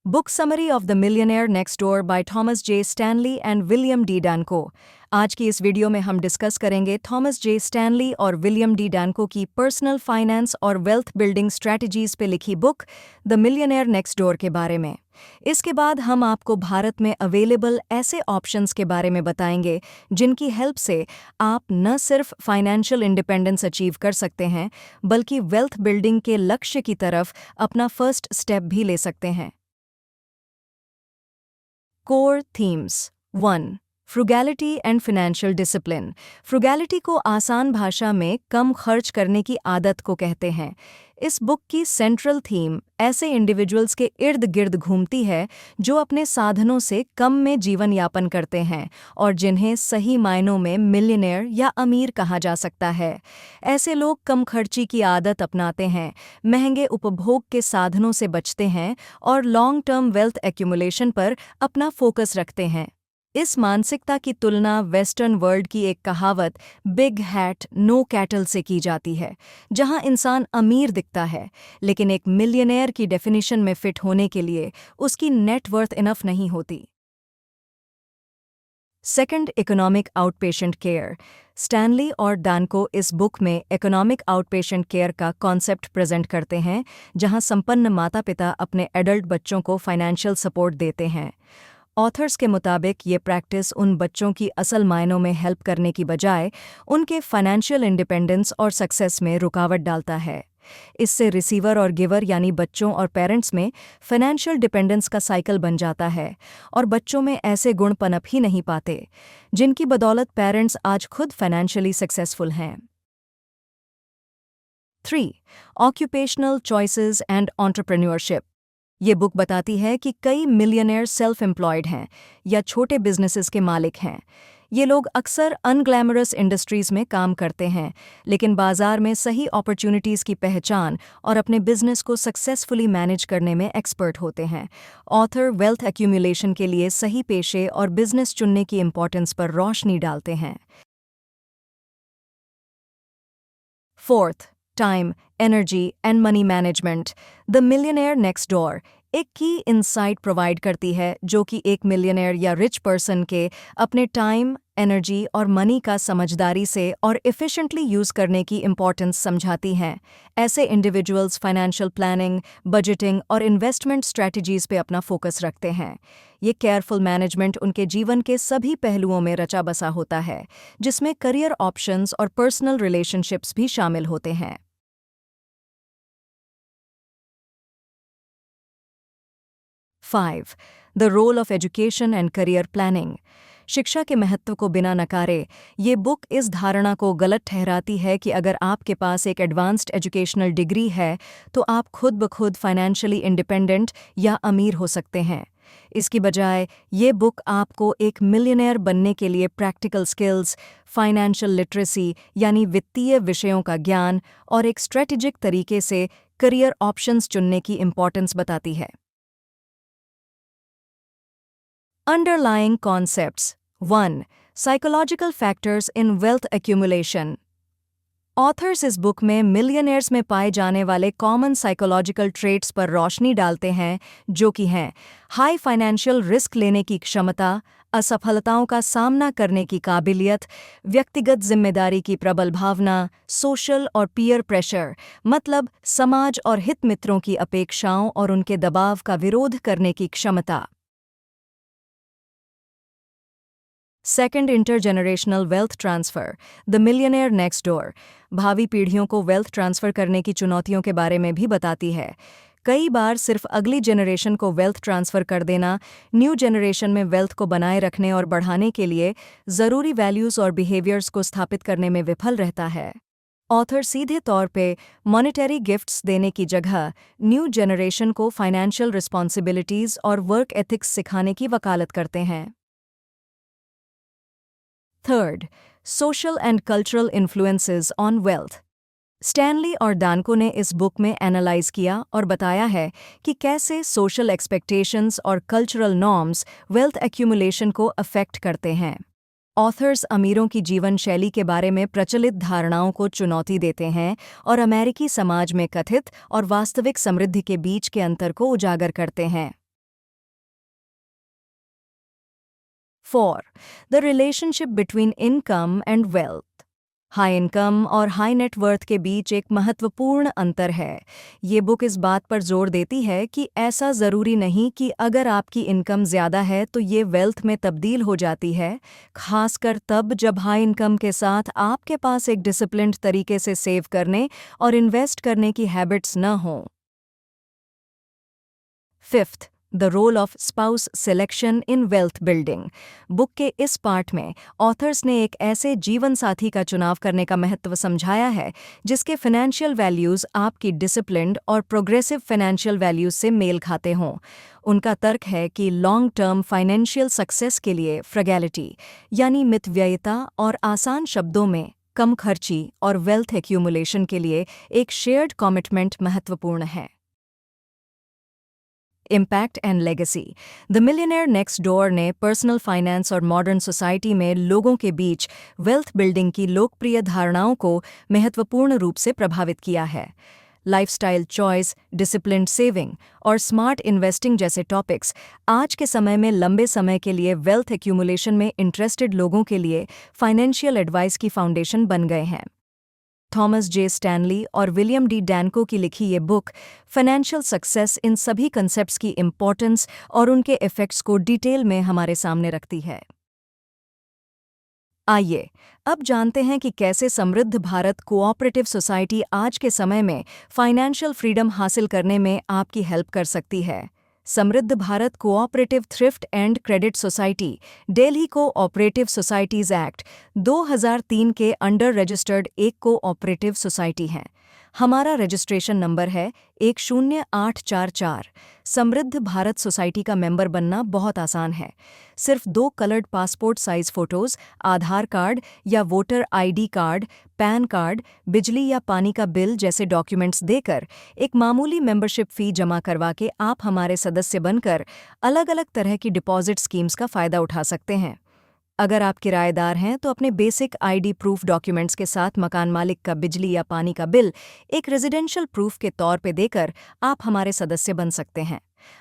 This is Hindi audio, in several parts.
Book summary of the millionaire next door by Thomas J Stanley and William D Danko. आज की इस वीडियो में हम डिस्कस करेंगे थॉमस जे स्टैनली और विलियम डी डैनको की पर्सनल फाइनेंस और वेल्थ बिल्डिंग स्ट्रैटेजीज पे लिखी book the millionaire next door के बारे में। इसके बाद हम आपको भारत में अवेलेबल ऐसे ऑप्शंस के बारे में बताएंगे जिनकी हेल्प से आप न सिर्फ फाइनेंशियल इंडिपेंडेंस अचीव कर सकते हैं बल्कि वेल्थ बिल्डिंग के लक्ष्य की तरफ अपना फर्स्ट स्टेप भी ले सकते हैं। Core themes 1. Frugality and financial discipline. Frugality को आसान भाषा में कम खर्च करने की आदत को कहते हैं। इस बुक की सेंट्रल थीम ऐसे इंडिविजुअल्स के इर्द गिर्द घूमती है जो अपने साधनों से कम में जीवन यापन करते हैं और जिन्हें सही मायनों में मिलियनेयर या अमीर कहा जा सकता है। ऐसे लोग कम खर्ची की आदत अपनाते हैं, महंगे उपभोग के साधनों से बचते हैं और लॉन्ग टर्म वेल्थ एक्यूमुलेशन पर अपना फोकस रखते हैं। इस मानसिकता की तुलना वेस्टर्न वर्ल्ड की एक कहावत बिग हैट नो कैटल से की जाती है, जहां इंसान अमीर दिखता है लेकिन एक मिलियनेयर की डेफिनेशन में फिट होने के लिए उसकी नेट वर्थ इनफ नहीं होती। Second, economic outpatient care. Stanley और डैनको इस बुक में इकोनॉमिक आउटपेशेंट केयर का कॉन्सेप्ट प्रेजेंट करते हैं, जहां संपन्न माता पिता अपने एडल्ट बच्चों को फाइनेंशियल सपोर्ट देते हैं। ऑथर्स के मुताबिक ये प्रैक्टिस उन बच्चों की असल मायनों में हेल्प करने की बजाय उनके फाइनेंशियल इंडिपेंडेंस और सक्सेस में रुकावट डालता है। इससे रिसीवर और गिवर यानी बच्चों और पेरेंट्स में फाइनेंशियल डिपेंडेंस का साइकिल बन जाता है और बच्चों में ऐसे गुण पनप ही नहीं पाते जिनकी बदौलत पेरेंट्स आज खुद फाइनेंशियली सक्सेसफुल हैं। 3. Occupational choices and entrepreneurship. ये बुक बताती है कि कई मिलियनेयर सेल्फ एम्प्लॉयड हैं या छोटे बिजनेसेस के मालिक हैं। ये लोग अक्सर अनग्लैमरस इंडस्ट्रीज में काम करते हैं लेकिन बाजार में सही अपॉर्चुनिटीज़ की पहचान और अपने बिजनेस को सक्सेसफुली मैनेज करने में एक्सपर्ट होते हैं। ऑथर वेल्थ एक्यूमुलेशन के लिए सही पेशे और बिजनेस चुनने की इम्पोर्टेंस पर रोशनी डालते हैं। 4. Time, energy and money management. The millionaire next door एक की इंसाइट प्रोवाइड करती है जो कि एक मिलियनेयर या रिच पर्सन के अपने टाइम, एनर्जी और मनी का समझदारी से और एफिशिएंटली यूज़ करने की इम्पोर्टेंस समझाती हैं। ऐसे इंडिविजुअल्स फाइनेंशियल प्लानिंग, बजटिंग और इन्वेस्टमेंट स्ट्रैटेजीज पे अपना फोकस रखते हैं। ये केयरफुल मैनेजमेंट उनके जीवन के सभी पहलुओं में रचा बसा होता है, जिसमें करियर ऑप्शंस और पर्सनल रिलेशनशिप्स भी शामिल होते हैं। 5. The role of education and career planning. शिक्षा के महत्व को बिना नकारे ये बुक इस धारणा को गलत ठहराती है कि अगर आपके पास एक एडवांस्ड एजुकेशनल डिग्री है तो आप खुद ब खुद फाइनेंशियली इंडिपेंडेंट या अमीर हो सकते हैं। इसकी बजाय ये बुक आपको एक मिलियनेयर बनने के लिए प्रैक्टिकल स्किल्स, फाइनेंशियल लिटरेसी यानी वित्तीय विषयों का ज्ञान और एक स्ट्रेटेजिक तरीके से करियर ऑप्शंस चुनने की इम्पोर्टेंस बताती है। Underlying concepts. 1. Psychological factors in wealth accumulation. Authors इस बुक में मिलियनेयर्स में पाए जाने वाले कॉमन साइकोलॉजिकल ट्रेट्स पर रोशनी डालते हैं जो कि हैं हाई फाइनेंशियल रिस्क लेने की क्षमता, असफलताओं का सामना करने की काबिलियत, व्यक्तिगत जिम्मेदारी की प्रबल भावना, सोशल और पीयर प्रेशर मतलब समाज और हित मित्रों की अपेक्षाओं और उनके दबाव का विरोध करने की क्षमता। Second, intergenerational wealth transfer the millionaire next door भावी पीढ़ियों को वेल्थ ट्रांसफ़र करने की चुनौतियों के बारे में भी बताती है। कई बार सिर्फ अगली जनरेशन को वेल्थ ट्रांसफ़र कर देना न्यू जनरेशन में वेल्थ को बनाए रखने और बढ़ाने के लिए ज़रूरी वैल्यूज़ और बिहेवियर्स को स्थापित करने में विफल रहता है। ऑथर सीधे तौर पे मॉनेटरी गिफ्ट्स देने की जगह न्यू जनरेशन को फाइनेंशियल रिस्पॉन्सिबिलिटीज़ और वर्क एथिक्स सिखाने की वकालत करते हैं। Third, social and cultural influences on wealth. Stanley और डैनको ने इस बुक में एनालाइज किया और बताया है कि कैसे सोशल एक्सपेक्टेशंस और कल्चरल नॉर्म्स वेल्थ एक्यूमुलेशन को अफेक्ट करते हैं। ऑथर्स अमीरों की जीवन शैली के बारे में प्रचलित धारणाओं को चुनौती देते हैं और अमेरिकी समाज में कथित और वास्तविक समृद्धि के बीच के अंतर को उजागर करते हैं। 4. The relationship between income and wealth. High income और हाई नेटवर्थ के बीच एक महत्वपूर्ण अंतर है। ये बुक इस बात पर जोर देती है कि ऐसा ज़रूरी नहीं कि अगर आपकी इनकम ज़्यादा है तो ये वेल्थ में तब्दील हो जाती है, खासकर तब जब हाई इनकम के साथ आपके पास एक डिसिप्लिन्ड तरीके से सेव करने और इन्वेस्ट करने की हैबिट्स न हों। Fifth, the role of spouse selection in wealth building. Book के इस पार्ट में ऑथर्स ने एक ऐसे जीवन साथी का चुनाव करने का महत्व समझाया है जिसके फाइनेंशियल वैल्यूज़ आपकी डिसिप्लिन्ड और प्रोग्रेसिव फाइनेंशियल वैल्यूज़ से मेल खाते हों। उनका तर्क है कि लॉन्ग टर्म फाइनेंशियल सक्सेस के लिए फ्रगैलिटी यानी मितव्ययिता और आसान शब्दों में कम खर्ची और वेल्थ एक्यूमुलेशन के लिए एक शेयर्ड कमिटमेंट महत्वपूर्ण है। Impact and legacy. The millionaire next door ने पर्सनल फाइनेंस और मॉडर्न सोसाइटी में लोगों के बीच वेल्थ बिल्डिंग की लोकप्रिय धारणाओं को महत्वपूर्ण रूप से प्रभावित किया है। लाइफस्टाइल चॉइस, डिसिप्लिन्ड सेविंग और स्मार्ट इन्वेस्टिंग जैसे टॉपिक्स आज के समय में लंबे समय के लिए वेल्थ एक्यूमुलेशन में इंटरेस्टेड लोगों के लिए फाइनेंशियल एडवाइस की फाउंडेशन बन गए हैं। थॉमस जे स्टैनली और विलियम डी डैनको की लिखी ये बुक फाइनेंशियल सक्सेस इन सभी कंसेप्ट्स की इम्पोर्टेंस और उनके इफ़ेक्ट्स को डिटेल में हमारे सामने रखती है। आइए अब जानते हैं कि कैसे समृद्ध भारत कोऑपरेटिव सोसाइटी आज के समय में फाइनेंशियल फ्रीडम हासिल करने में आपकी हेल्प कर सकती है। समृद्ध Bharat cooperative thrift and credit society Delhi cooperative societies act 2003 के अंडर रजिस्टर्ड एक कोऑपरेटिव सोसाइटी हैं। हमारा रजिस्ट्रेशन नंबर है 10844। समृद्ध भारत सोसाइटी का मेंबर बनना बहुत आसान है। सिर्फ 2 कलर्ड पासपोर्ट साइज फ़ोटोज़, आधार कार्ड या voter ID card, pan card, बिजली या पानी का बिल जैसे डॉक्यूमेंट्स देकर एक मामूली मेंबरशिप फ़ी जमा करवा के आप हमारे सदस्य बनकर अलग अलग तरह की डिपॉजिट स्कीम्स का फ़ायदा उठा सकते हैं। अगर आप किराएदार हैं तो अपने बेसिक आईडी प्रूफ डॉक्यूमेंट्स के साथ मकान मालिक का बिजली या पानी का बिल एक रेजिडेंशियल प्रूफ के तौर पे देकर आप हमारे सदस्य बन सकते हैं।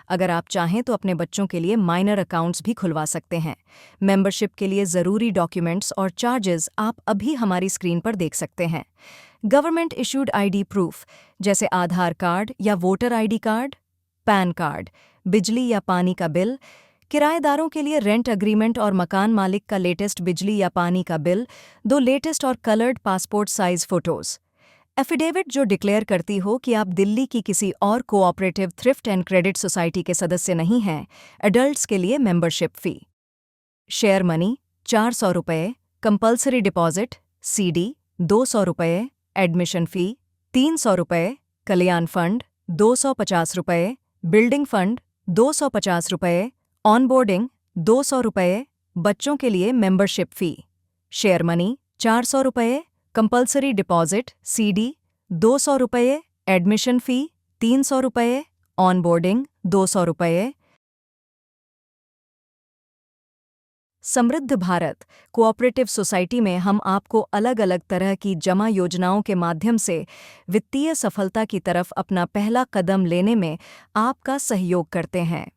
अगर आप चाहें तो अपने बच्चों के लिए माइनर अकाउंट्स भी खुलवा सकते हैं। मेंबरशिप के लिए ज़रूरी डॉक्यूमेंट्स और चार्जेस आप अभी हमारी स्क्रीन पर देख सकते हैं। गवर्नमेंट इशूड आईडी प्रूफ जैसे आधार कार्ड या voter ID card, pan card, बिजली या पानी का बिल, किराएदारों के लिए रेंट एग्रीमेंट और मकान मालिक का लेटेस्ट बिजली या पानी का बिल, 2 लेटेस्ट और coloured passport size photos, affidavit जो डिक्लेयर करती हो कि आप दिल्ली की किसी और cooperative thrift and credit society के सदस्य नहीं हैं, एडल्ट्स के लिए मेंबरशिप फ़ी, शेयर मनी 400 रुपये, कंपल्सरी डिपॉजिट सीडी 200 रुपये, एडमिशन फ़ी 300 रुपये, कल्याण फंड 250 रुपये, बिल्डिंग फंड 250 रुपये, ऑनबोर्डिंग 200 रुपये, बच्चों के लिए मेंबरशिप फ़ी, शेयर मनी 400 रुपये, कंपल्सरी डिपॉजिट सीडी 200 रुपये, एडमिशन फ़ी 300 रुपये, ऑनबोर्डिंग 200 रुपये। समृद्ध भारत कोऑपरेटिव सोसाइटी में हम आपको अलग अलग तरह की जमा योजनाओं के माध्यम से वित्तीय सफलता की तरफ अपना पहला कदम लेने में आपका सहयोग करते हैं।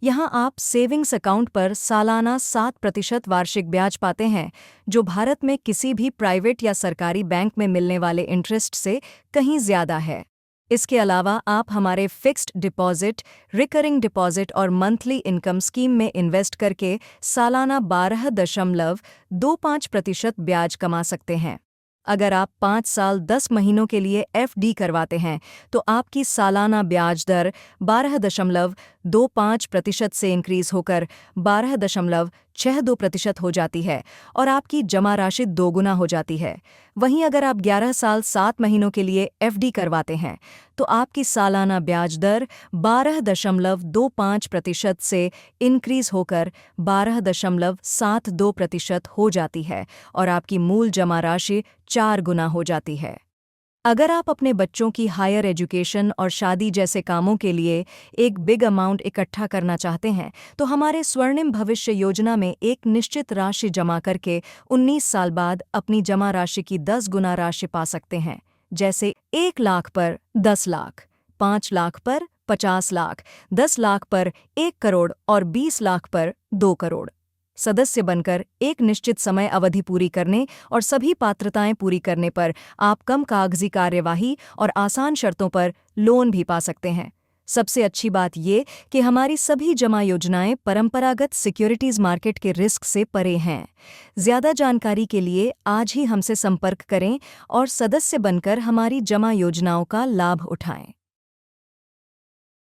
यहाँ आप सेविंग्स अकाउंट पर सालाना 7% वार्षिक ब्याज पाते हैं, जो भारत में किसी भी प्राइवेट या सरकारी बैंक में मिलने वाले इंटरेस्ट से कहीं ज़्यादा है। इसके अलावा आप हमारे फिक्स्ड डिपॉजिट, रिकरिंग डिपॉजिट और मंथली इनकम स्कीम में इन्वेस्ट करके सालाना 12.25% ब्याज कमा सकते हैं। अगर आप 5 साल 10 महीनों के लिए एफडी करवाते हैं तो आपकी सालाना ब्याज दर 12.25% से इंक्रीज होकर 12.62% हो जाती है और आपकी जमा राशि दोगुना हो जाती है। वहीं अगर आप 11 साल 7 महीनों के लिए एफडी करवाते हैं तो आपकी सालाना ब्याज दर 12.25% से इंक्रीज होकर 12.72% हो जाती है और आपकी मूल जमा राशि 4 गुना हो जाती है। अगर आप अपने बच्चों की हायर एजुकेशन और शादी जैसे कामों के लिए एक बिग अमाउंट इकट्ठा करना चाहते हैं तो हमारे स्वर्णिम भविष्य योजना में एक निश्चित राशि जमा करके 19 साल बाद अपनी जमा राशि की 10 गुना राशि पा सकते हैं, जैसे 1 लाख पर 10 लाख, 5 लाख पर 50 लाख, 10 लाख पर 1 करोड़ और 20 लाख पर 2 करोड़। सदस्य बनकर एक निश्चित समय अवधि पूरी करने और सभी पात्रताएं पूरी करने पर आप कम कागजी कार्यवाही और आसान शर्तों पर लोन भी पा सकते हैं। सबसे अच्छी बात ये कि हमारी सभी जमा योजनाएं परंपरागत सिक्योरिटीज मार्केट के रिस्क से परे हैं। ज़्यादा जानकारी के लिए आज ही हमसे संपर्क करें और सदस्य बनकर हमारी जमा योजनाओं का लाभ उठाएं।